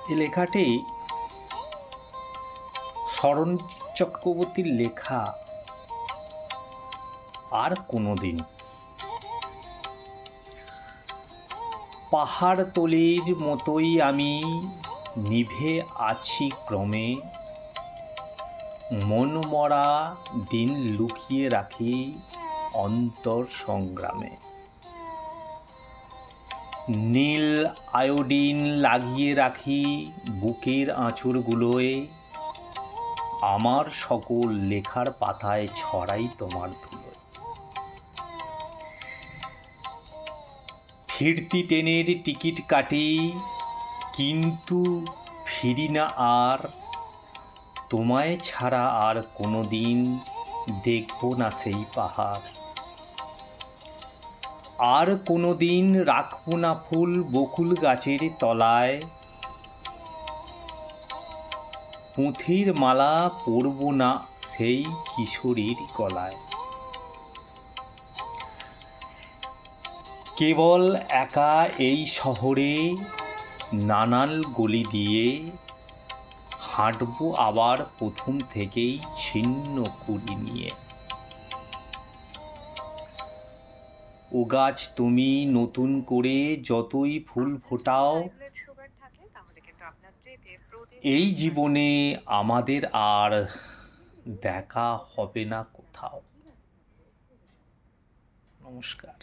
এই লেখাটি শরৎ চক্রবর্তীর লেখা। আর কোনোদিন পাহাড়তলির মতোই আমি নিভে আছি ক্রমে, মনমরা দিন লুকিয়ে রাখি অন্তর সংগ্রামে। নীল আয়োডিন লাগিয়ে রাখি বুকের আঁচড়গুলোয়, আমার সকল লেখার পাতায় ছড়াই তোমার ধুলোয়। ফিরতি ট্রেনের টিকিট কাটি, কিন্তু ফিরি না আর, তোমায় ছাড়া আর কোনো দিন দেখব না সেই পাহাড়। আর কোনো দিন রাখব না ফুল বকুল গাছের তলায়, পুঁথির মালা পরব না সেই কিশোরীর গলায়। কেবল একা এই শহরে নানান গলি দিয়ে, হাঁটবো আবার প্রথম থেকেই ছিন্ন কুড়ি নিয়ে। ও গাছ তুমি নতুন করে যতই ফুল ফোটাও, এই জীবনে আমাদের আর দেখা হবে না কোথাও। নমস্কার।